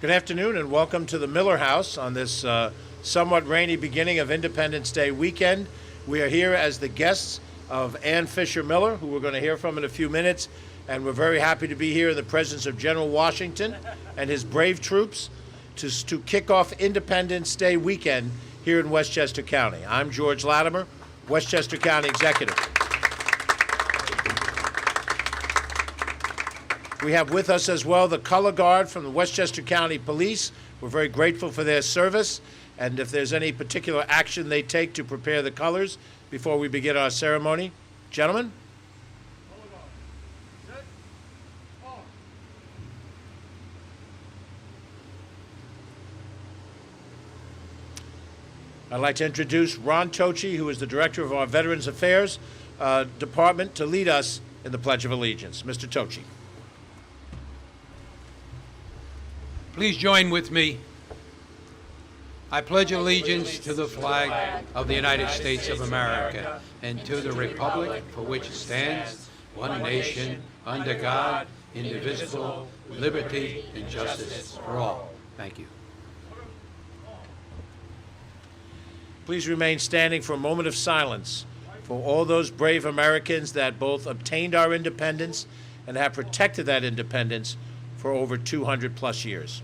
Good afternoon and welcome to the Miller House on this somewhat rainy beginning of Independence Day weekend. We are here as the guests of Ann Fisher Miller, who we're going to hear from in a few minutes, and we're very happy to be here in the presence of General Washington and his brave troops to kick off Independence Day weekend here in Westchester County. I'm George Latimer, Westchester County Executive. We have with us as well the Color Guard from the Westchester County Police. We're very grateful for their service, and if there's any particular action they take to prepare the colors before we begin our ceremony. Gentlemen? I'd like to introduce Ron Tochi, who is the Director of our Veterans Affairs Department, to lead us in the Pledge of Allegiance. Mr. Tochi. Please join with me. I pledge allegiance to the flag of the United States of America and to the republic for which it stands, one nation, under God, indivisible, with liberty and justice for all. Thank you. Please remain standing for a moment of silence for all those brave Americans that both obtained our independence and have protected that independence for over 200 plus years.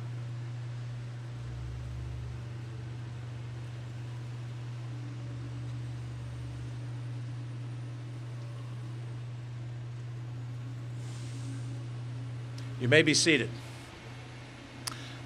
You may be seated.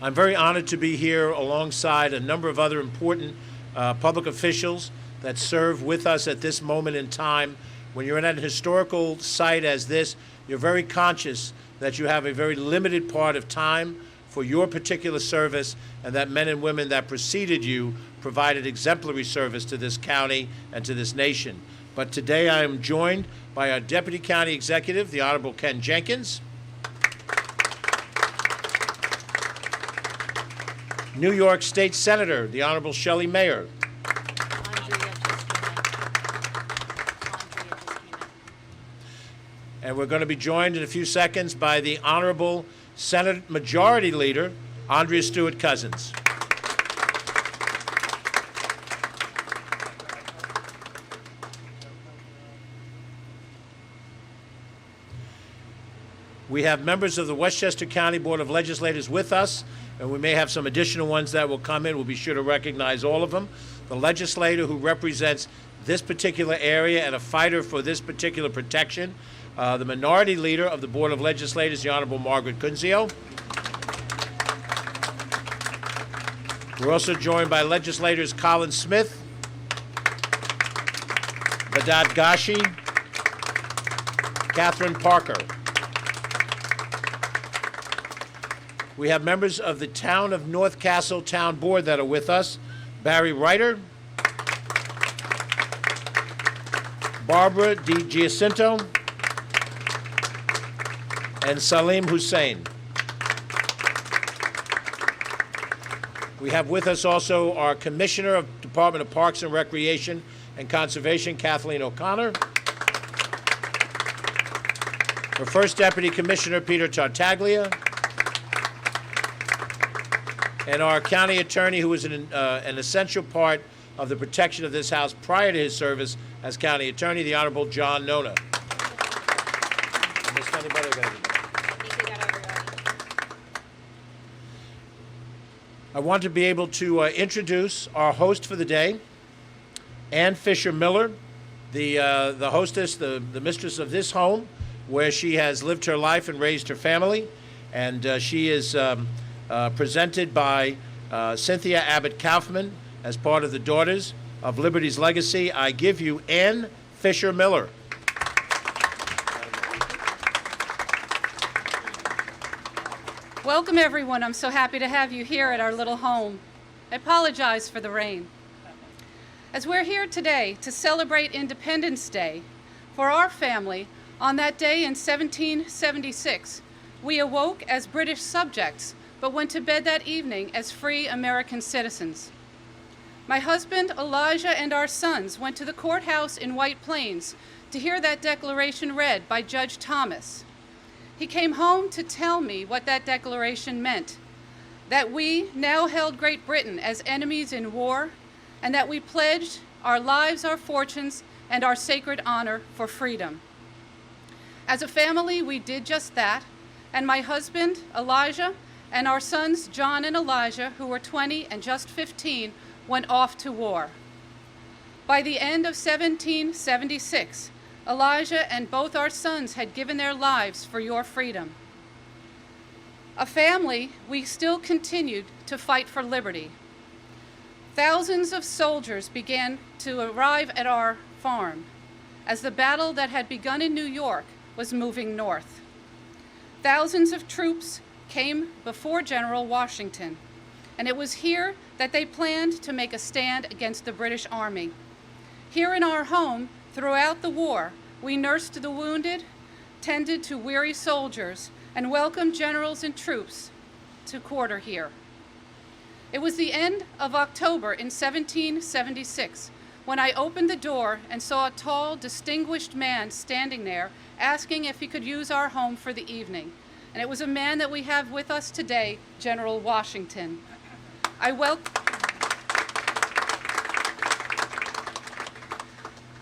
I'm very honored to be here alongside a number of other important public officials that serve with us at this moment in time. When you're in a historical site as this, you're very conscious that you have a very limited part of time for your particular service, and that men and women that preceded you provided exemplary service to this county and to this nation. But today I am joined by our Deputy County Executive, the Honorable Ken Jenkins, New York State Senator, the Honorable Shelley Mayer, and we're going to be joined in a few seconds by the Honorable Senate Majority Leader, Andrea Stewart Cousins. We have members of the Westchester County Board of Legislators with us, and we may have some additional ones that will come in. We'll be sure to recognize all of them. The legislator who represents this particular area and a fighter for this particular protection, the Minority Leader of the Board of Legislators, the Honorable Margaret Cunzio. We're also joined by legislators Colin Smith, Vedad Gashi, Catherine Parker. We have members of the Town of North Castle Town Board that are with us. Barry Reiter, Barbara Di Giacinto, and Salim Hussein. We have with us also our Commissioner of Department of Parks and Recreation and Conservation, Kathleen O'Connor. Our First Deputy Commissioner, Peter Tartaglia. And our county attorney, who was an essential part of the protection of this house prior to his service as county attorney, the Honorable John Nona. I want to be able to introduce our host for the day, Ann Fisher Miller, the hostess, the mistress of this home, where she has lived her life and raised her family, and she is presented by Cynthia Abbott Kaufman as part of the Daughters of Liberty's Legacy. I give you Ann Fisher Miller. Welcome, everyone. I'm so happy to have you here at our little home. I apologize for the rain. As we're here today to celebrate Independence Day, for our family, on that day in 1776, we awoke as British subjects but went to bed that evening as free American citizens. My husband, Elijah, and our sons went to the courthouse in White Plains to hear that declaration read by Judge Thomas. He came home to tell me what that declaration meant, that we now held Great Britain as enemies in war, and that we pledged our lives, our fortunes, and our sacred honor for freedom. As a family, we did just that, and my husband, Elijah, and our sons, John and Elijah, who were 20 and just 15, went off to war. By the end of 1776, Elijah and both our sons had given their lives for your freedom. A family, we still continued to fight for liberty. Thousands of soldiers began to arrive at our farm as the battle that had begun in New York was moving north. Thousands of troops came before General Washington, and it was here that they planned to make a stand against the British Army. Here in our home, throughout the war, we nursed the wounded, tended to weary soldiers, and welcomed generals and troops to quarter here. It was the end of October in 1776 when I opened the door and saw a tall, distinguished man standing there asking if he could use our home for the evening. And it was a man that we have with us today, General Washington. I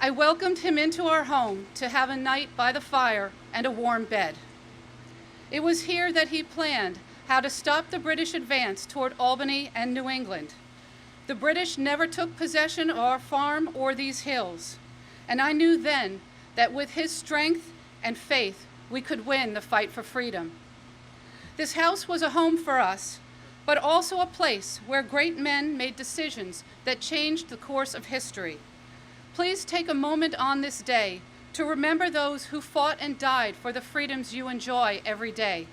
welcomed him into our home to have a night by the fire and a warm bed. It was here that he planned how to stop the British advance toward Albany and New England. The British never took possession of our farm or these hills, and I knew then that with his strength and faith, we could win the fight for freedom. This house was a home for us, but also a place where great men made decisions that changed the course of history. Please take a moment on this day to remember those who fought and died for the freedoms you enjoy every day.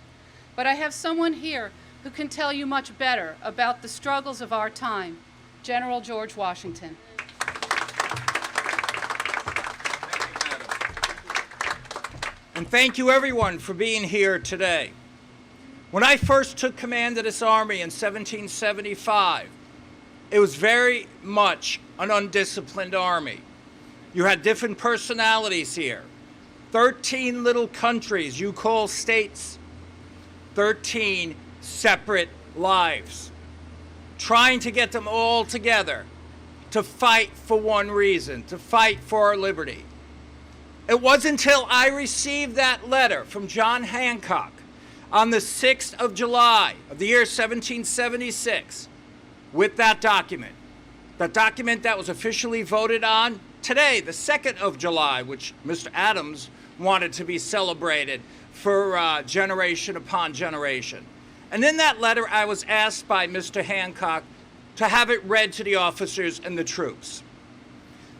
But I have someone here who can tell you much better about the struggles of our time, General George Washington. And thank you, everyone, for being here today. When I first took command of this army in 1775, it was very much an undisciplined army. You had different personalities here. 13 little countries you call states. 13 separate lives. Trying to get them all together to fight for one reason, to fight for our liberty. It wasn't until I received that letter from John Hancock on the 6th of July of the year 1776 with that document that was officially voted on today, the 2nd of July, which Mr. Adams wanted to be celebrated for generation upon generation. And in that letter, I was asked by Mr. Hancock to have it read to the officers and the troops.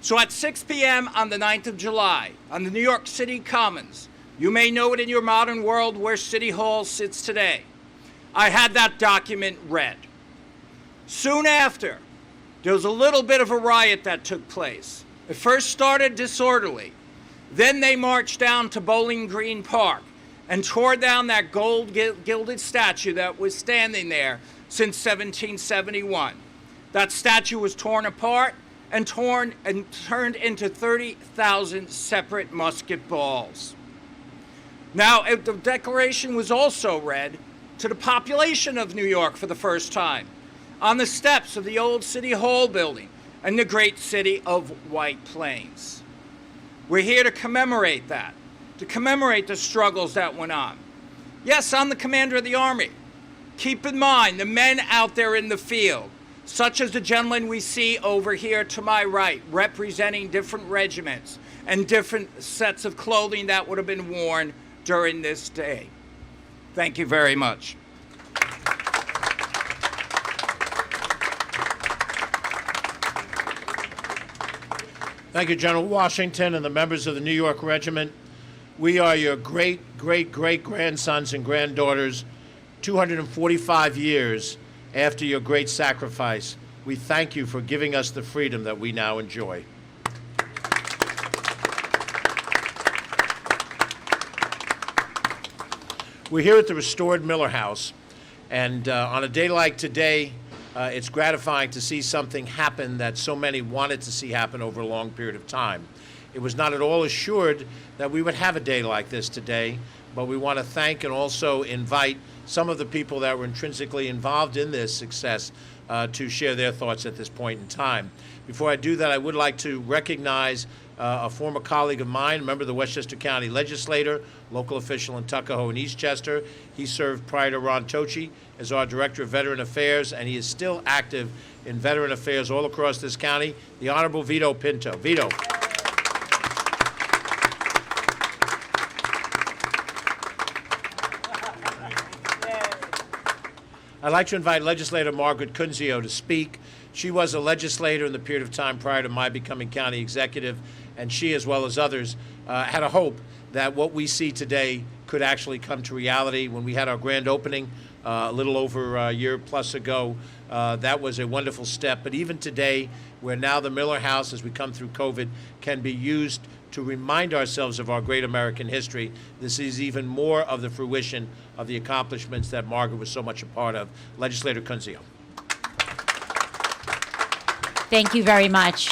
So at 6 p.m. on the 9th of July, on the New York City Commons, you may know it in your modern world where City Hall sits today, I had that document read. Soon after, there was a little bit of a riot that took place. It first started disorderly. Then they marched down to Bowling Green Park and tore down that gold gilded statue that was standing there since 1771. That statue was torn apart and turned into 30,000 separate musket balls. Now, the declaration was also read to the population of New York for the first time on the steps of the old City Hall building and the great city of White Plains. We're here to commemorate that, to commemorate the struggles that went on. Yes, I'm the commander of the Army. Keep in mind the men out there in the field, such as the gentleman we see over here to my right, representing different regiments and different sets of clothing that would have been worn during this day. Thank you very much. Thank you, General Washington and the members of the New York Regiment. We are your great-great-great-grandsons and granddaughters, 245 years after your great sacrifice. We thank you for giving us the freedom that we now enjoy. We're here at the restored Miller House, and on a day like today, it's gratifying to see something happen that so many wanted to see happen over a long period of time. It was not at all assured that we would have a day like this today, but we want to thank and also invite some of the people that were intrinsically involved in this success to share their thoughts at this point in time. Before I do that, I would like to recognize a former colleague of mine, a member of the Westchester County Legislature, local official in Tuckahoe and Eastchester. He served prior to Ron Tochi as our Director of Veteran Affairs, and he is still active in veteran affairs all across this county, the Honorable Vito Pinto. Vito. I'd like to invite legislator Margaret Cunzio to speak. She was a legislator in the period of time prior to my becoming county executive, and she, as well as others, had a hope that what we see today could actually come to reality. When we had our grand opening a little over a year plus ago, that was a wonderful step. But even today, where now the Miller House, as we come through COVID, can be used to remind ourselves of our great American history, this is even more of the fruition of the accomplishments that Margaret was so much a part of. Legislator Cunzio. Thank you very much.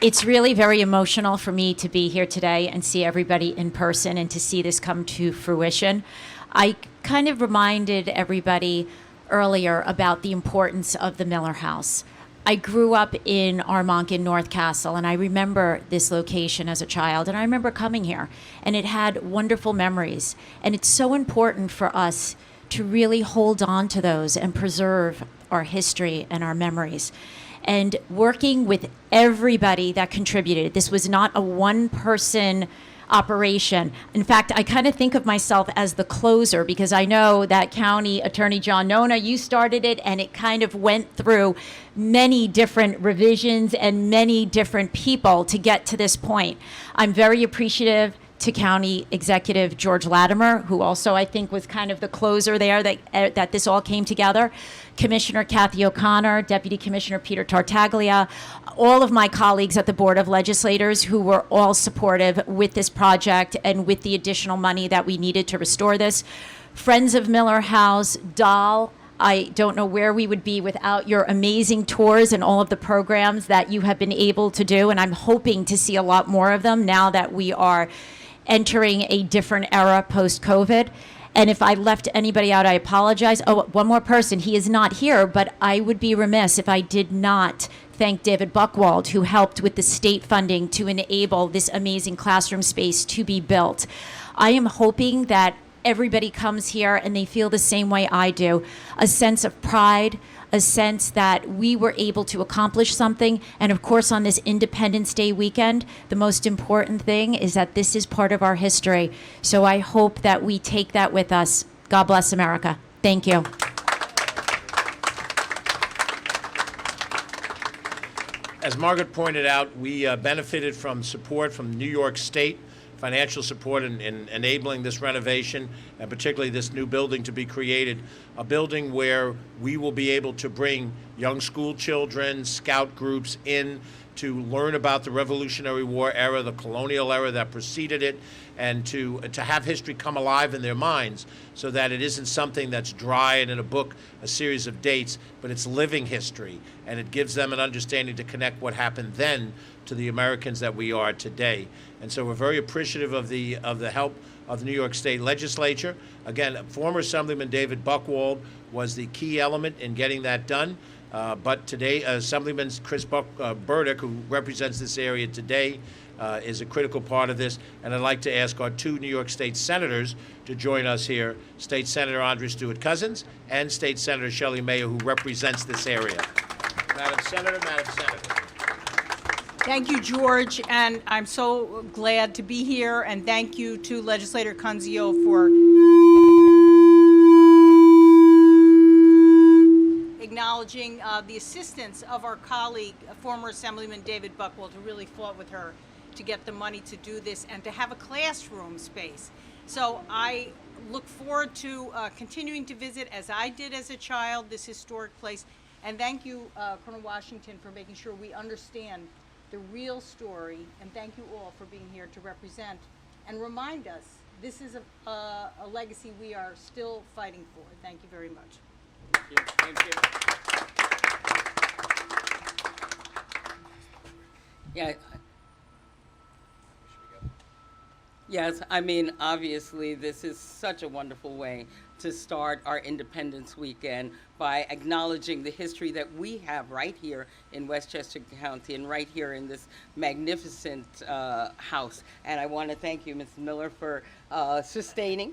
It's really very emotional for me to be here today and see everybody in person and to see this come to fruition. I kind of reminded everybody earlier about the importance of the Miller House. I grew up in Armonk in North Castle, and I remember this location as a child, and I remember coming here, and it had wonderful memories. And it's so important for us to really hold on to those and preserve our history and our memories. And working with everybody that contributed. This was not a one-person operation. In fact, I kind of think of myself as the closer, because I know that County Attorney John Nona, you started it, and it kind of went through many different revisions and many different people to get to this point. I'm very appreciative to County Executive George Latimer, who also I think was kind of the closer there that this all came together. Commissioner Kathy O'Connor, Deputy Commissioner Peter Tartaglia, all of my colleagues at the Board of Legislators who were all supportive with this project and with the additional money that we needed to restore this. Friends of Miller House, Dahl, I don't know where we would be without your amazing tours and all of the programs that you have been able to do, and I'm hoping to see a lot more of them now that we are entering a different era post-COVID. And if I left anybody out, I apologize. Oh, one more person. He is not here, but I would be remiss if I did not thank David Buchwald, who helped with the state funding to enable this amazing classroom space to be built. I am hoping that everybody comes here and they feel the same way I do, a sense of pride, a sense that we were able to accomplish something. And of course, on this Independence Day weekend, the most important thing is that this is part of our history. So I hope that we take that with us. God bless America. Thank you. As Margaret pointed out, we benefited from support from New York State, financial support in enabling this renovation, and particularly this new building to be created, a building where we will be able to bring young school children, scout groups in to learn about the Revolutionary War era, the colonial era that preceded it, and to have history come alive in their minds so that it isn't something that's dry and in a book, a series of dates, but it's living history, and it gives them an understanding to connect what happened then to the Americans that we are today. And so we're very appreciative of the help of the New York State Legislature. Again, former Assemblyman David Buchwald was the key element in getting that done. But today, Assemblyman Chris Burdick, who represents this area today, is a critical part of this. And I'd like to ask our two New York State Senators to join us here, State Senator Andrea Stewart Cousins and State Senator Shelley Mayer, who represents this area. Madam Senator. Thank you, George, and I'm so glad to be here, and thank you to Legislator Cunzio for acknowledging the assistance of our colleague, former Assemblyman David Buchwald, who really fought with her to get the money to do this and to have a classroom space. So I look forward to continuing to visit, as I did as a child, this historic place. And thank you, Colonel Washington, for making sure we understand the real story, and thank you all for being here to represent and remind us this is a legacy we are still fighting for. Thank you very much. Thank you. Thank you. Yeah. Yes, I mean, obviously, this is such a wonderful way to start our Independence Weekend by acknowledging the history that we have right here in Westchester County and right here in this magnificent house. And I want to thank you, Ms. Miller, for sustaining,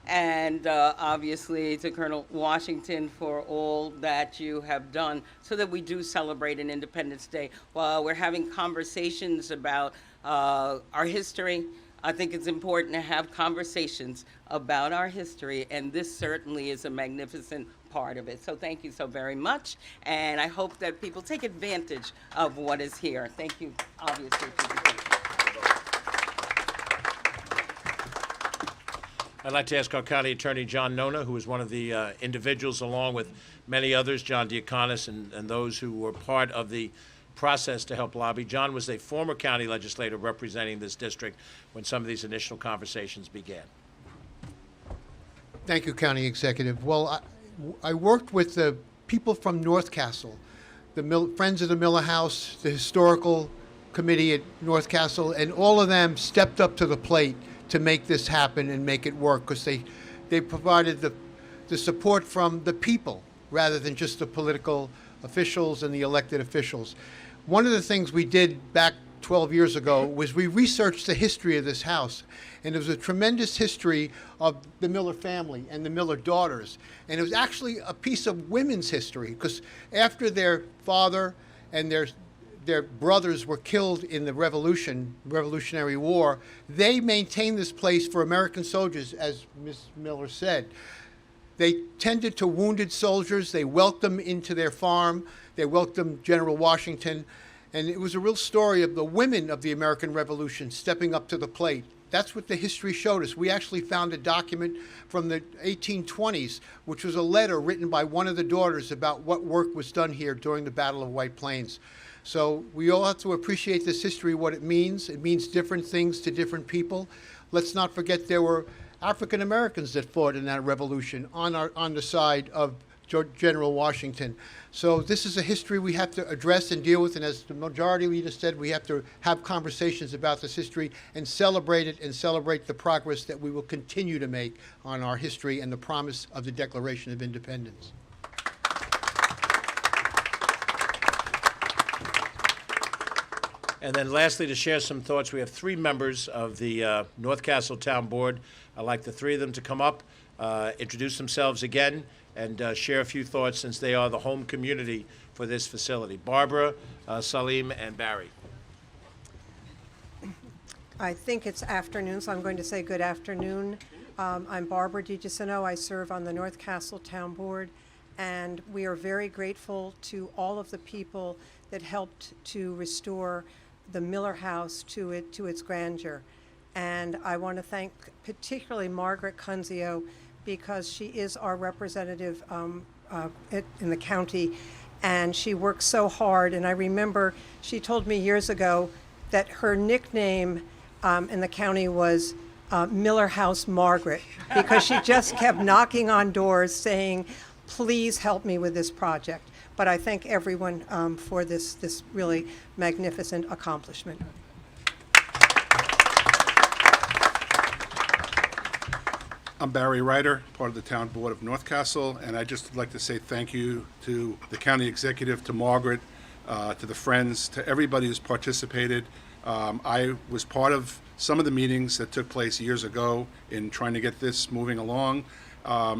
and obviously to Colonel Washington for all that you have done so that we do celebrate an Independence Day. While we're having conversations about our history, I think it's important to have conversations about our history, and this certainly is a magnificent part of it. So thank you so very much, and I hope that people take advantage of what is here. Thank you, obviously, for the I'd like to ask our County Attorney, John Nona, who is one of the individuals, along with many others, John Diaconis, and those who were part of the process to help lobby. John was a former county legislator representing this district when some of these initial conversations began. Thank you, County Executive. Well, I worked with the people from North Castle, the Friends of the Miller House, the Historical Committee at North Castle, and all of them stepped up to the plate to make this happen and make it work, because they provided the support from the people rather than just the political officials and the elected officials. One of the things we did back 12 years ago was we researched the history of this house, and there was a tremendous history of the Miller family and the Miller daughters, and it was actually a piece of women's history, because after their father and their brothers were killed in the Revolutionary War, they maintained this place for American soldiers, as Ms. Miller said. They tended to wounded soldiers. They welcomed them into their farm. They welcomed General Washington. And it was a real story of the women of the American Revolution stepping up to the plate. That's what the history showed us. We actually found a document from the 1820s, which was a letter written by one of the daughters about what work was done here during the Battle of White Plains. So we all have to appreciate this history, what it means. It means different things to different people. Let's not forget there were African Americans that fought in that revolution on the side of General Washington. So this is a history we have to address and deal with, and as the majority leader said, we have to have conversations about this history and celebrate it and celebrate the progress that we will continue to make on our history and the promise of the Declaration of Independence. And then lastly, to share some thoughts, we have three members of the North Castle Town Board. I'd like the three of them to come up, introduce themselves again, and share a few thoughts since they are the home community for this facility. Barbara, Salim, and Barry. I think it's afternoon, so I'm going to say good afternoon. I'm Barbara DiGiacino. I serve on the North Castle Town Board, and we are very grateful to all of the people that helped to restore the Miller House to its grandeur. And I want to thank particularly Margaret Cunzio, because she is our representative in the county, and she works so hard. And I remember she told me years ago that her nickname in the county was Miller House Margaret, because she just kept knocking on doors saying, please help me with this project. But I thank everyone for this really magnificent accomplishment. I'm Barry Ryder, part of the Town Board of North Castle, and I'd just like to say thank you to the County Executive, to Margaret, to the Friends, to everybody who's participated. I was part of some of the meetings that took place years ago in trying to get this moving along.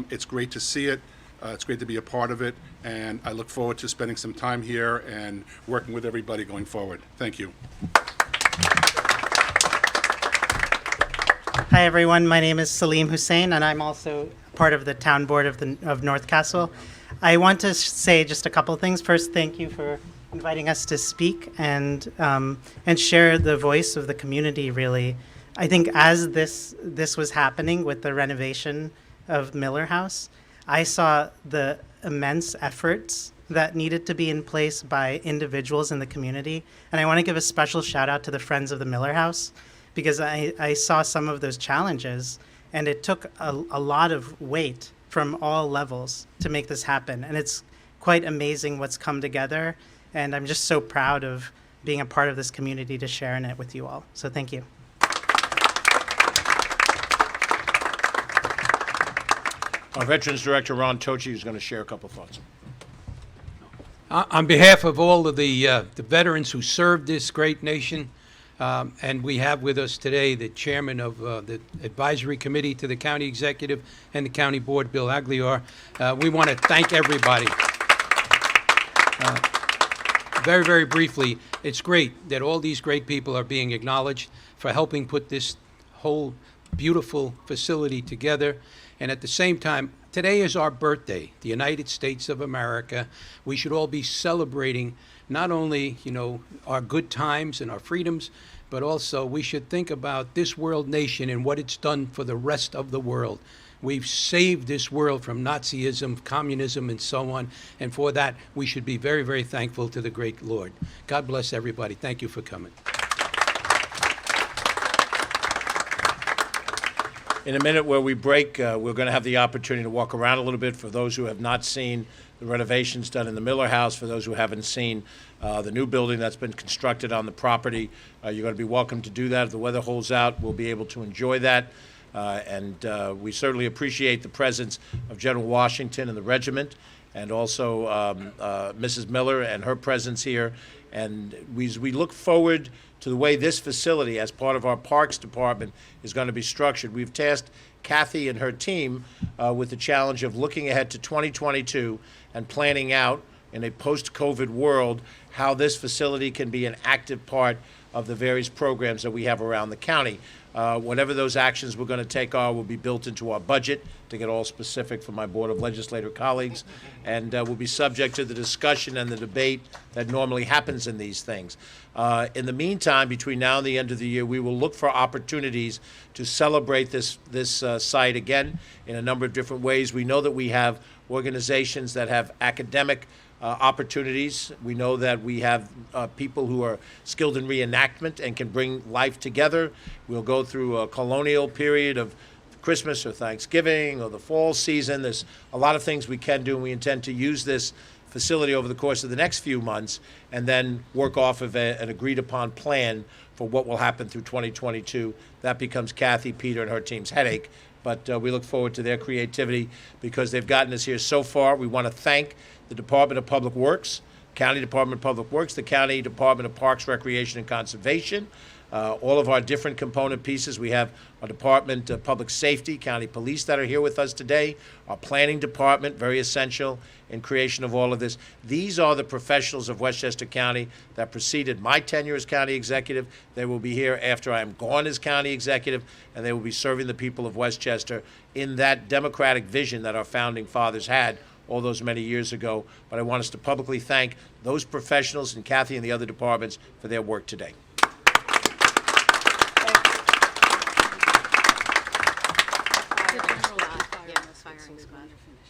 It's great to see it. It's great to be a part of it, and I look forward to spending some time here and working with everybody going forward. Thank you. Hi everyone, my name is Salim Hussein, and I'm also part of the Town Board of North Castle. I want to say just a couple of things. First, thank you for inviting us to speak and share the voice of the community, really. I think as this was happening with the renovation of Miller House, I saw the immense efforts that needed to be in place by individuals in the community. And I want to give a special shout out to the Friends of the Miller House, because I saw some of those challenges, and it took a lot of weight from all levels to make this happen. And it's quite amazing what's come together, and I'm just so proud of being a part of this community to share in it with you all. So thank you. Our Veterans Director, Ron Tochi, is going to share a couple thoughts. On behalf of all of the veterans who served this great nation, and we have with us today the chairman of the advisory committee to the county executive and the county board, Bill Agliar, we want to thank everybody. Very, very briefly, it's great that all these great people are being acknowledged for helping put this whole beautiful facility together. And at the same time, today is our birthday, the United States of America. We should all be celebrating not only, our good times and our freedoms, but also we should think about this world nation and what it's done for the rest of the world. We've saved this world from Nazism, communism, and so on. And for that, we should be very, very thankful to the great Lord. God bless everybody. Thank you for coming. In a minute where we break, we're going to have the opportunity to walk around a little bit for those who have not seen the renovations done in the Miller House, for those who haven't seen the new building that's been constructed on the property. You're going to be welcome to do that. If the weather holds out, we'll be able to enjoy that. And we certainly appreciate the presence of General Washington and the regiment, and also Mrs. Miller and her presence here. And we look forward to the way this facility, as part of our Parks Department, is going to be structured. We've tasked Kathy and her team with the challenge of looking ahead to 2022 and planning out, in a post-COVID world, how this facility can be an active part of the various programs that we have around the county. Whatever those actions we're going to take are will be built into our budget, to get all specific for my Board of Legislator colleagues, and will be subject to the discussion and the debate that normally happens in these things. In the meantime, between now and the end of the year, we will look for opportunities to celebrate this site again in a number of different ways. We know that we have organizations that have academic opportunities. We know that we have people who are skilled in reenactment and can bring life together. We'll go through a colonial period of Christmas or Thanksgiving or the fall season. There's a lot of things we can do, and we intend to use this facility over the course of the next few months and then work off of an agreed-upon plan for what will happen through 2022. That becomes Kathy, Peter, and her team's headache. But we look forward to their creativity because they've gotten us here so far. We want to thank the Department of Public Works, County Department of Public Works, the County Department of Parks, Recreation, and Conservation, all of our different component pieces. We have our Department of Public Safety, County Police that are here with us today, our Planning Department, very essential in creation of all of this. These are the professionals of Westchester County that preceded my tenure as County Executive. They will be here after I am gone as County Executive, and they will be serving the people of Westchester in that democratic vision that our founding fathers had all those many years ago. But I want us to publicly thank those professionals and Kathy and the other departments for their work today.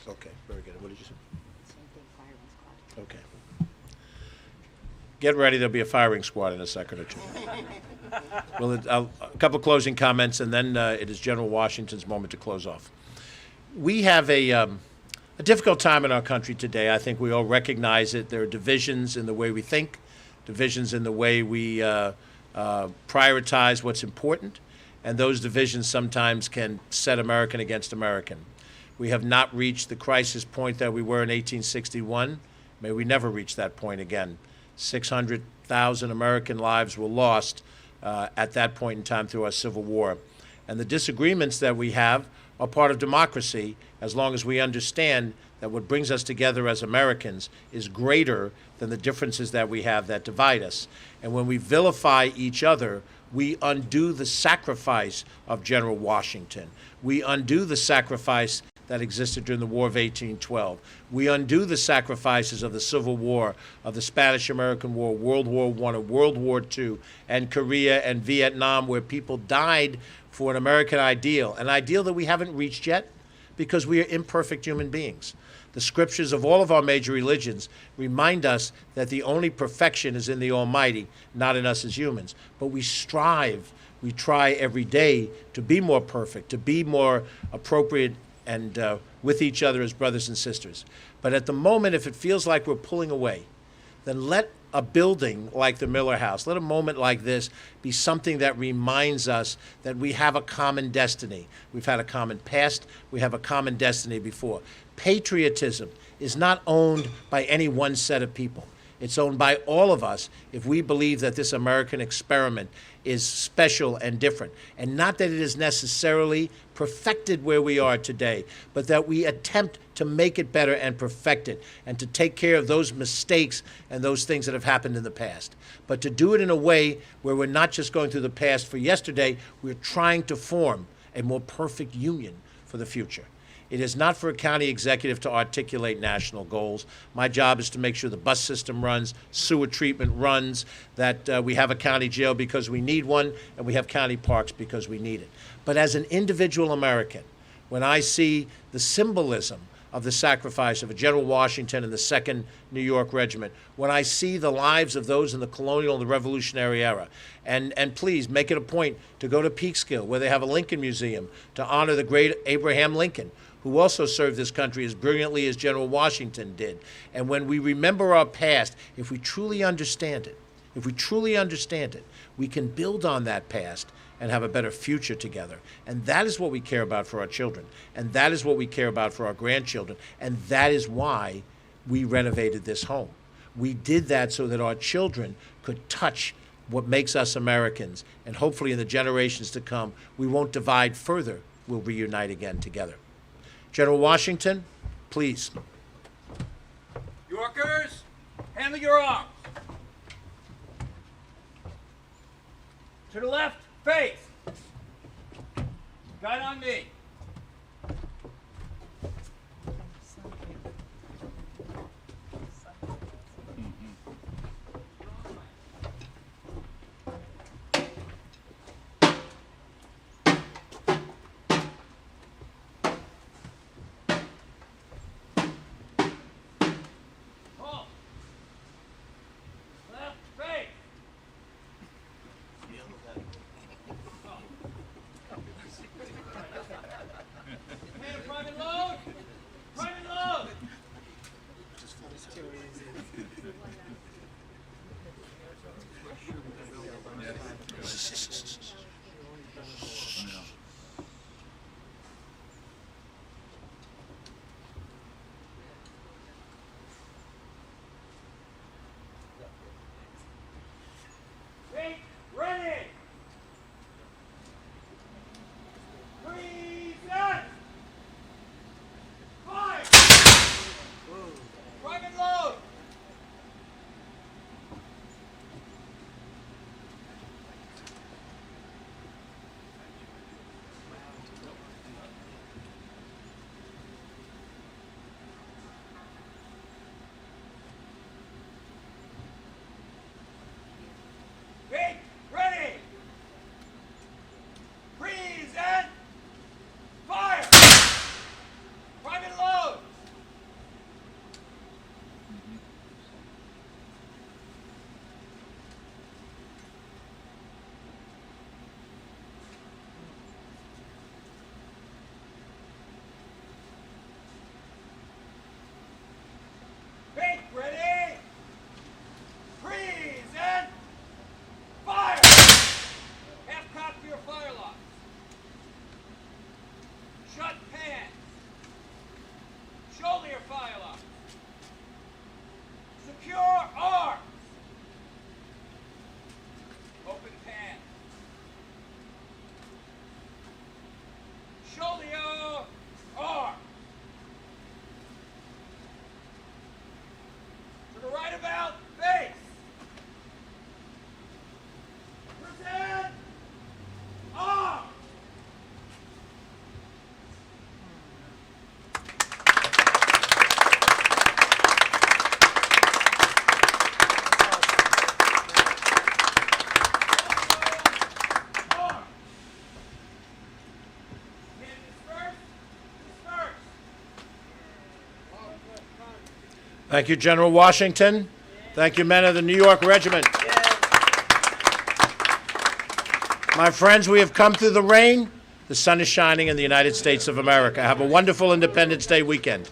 Okay, very good. What did you say? Okay. Get ready, there'll be a firing squad in a second or two. Well, a couple closing comments, and then it is General Washington's moment to close off. We have a difficult time in our country today. I think we all recognize it. There are divisions in the way we think, divisions in the way we prioritize what's important, and those divisions sometimes can set American against American. We have not reached the crisis point that we were in 1861. May we never reach that point again. 600,000 American lives were lost at that point in time through our Civil War. And the disagreements that we have are part of democracy, as long as we understand that what brings us together as Americans is greater than the differences that we have that divide us. And when we vilify each other, we undo the sacrifice of General Washington. We undo the sacrifice that existed during the War of 1812. We undo the sacrifices of the Civil War, of the Spanish-American War, World War I, and World War II, and Korea and Vietnam, where people died for an American ideal, an ideal that we haven't reached yet because we are imperfect human beings. The scriptures of all of our major religions remind us that the only perfection is in the Almighty, not in us as humans. But we strive, we try every day to be more perfect, to be more appropriate and with each other as brothers and sisters. But at the moment, if it feels like we're pulling away, then let a building like the Miller House, let a moment like this be something that reminds us that we have a common destiny. We've had a common past, we have a common destiny before. Patriotism is not owned by any one set of people. It's owned by all of us if we believe that this American experiment is special and different. And not that it is necessarily perfected where we are today, but that we attempt to make it better and perfect it, and to take care of those mistakes and those things that have happened in the past. But to do it in a way where we're not just going through the past for yesterday, we're trying to form a more perfect union for the future. It is not for a county executive to articulate national goals. My job is to make sure the bus system runs, sewer treatment runs, that we have a county jail because we need one, and we have county parks because we need it. But as an individual American, when I see the symbolism of the sacrifice of a General Washington and the 2nd New York Regiment, when I see the lives of those in the colonial and the Revolutionary era, and please make it a point to go to Peekskill, where they have a Lincoln Museum to honor the great Abraham Lincoln, who also served this country as brilliantly as General Washington did. And when we remember our past, if we truly understand it, we can build on that past and have a better future together. And that is what we care about for our children. And that is what we care about for our grandchildren. And that is why we renovated this home. We did that so that our children could touch what makes us Americans. And hopefully in the generations to come, we won't divide further. We'll reunite again together. General Washington, please. Yorkers, handle your arms. To the left, face. Gun on me. Thank you, General Washington. Thank you, men of the New York Regiment. My friends, we have come through the rain. The sun is shining in the United States of America. Have a wonderful Independence Day weekend.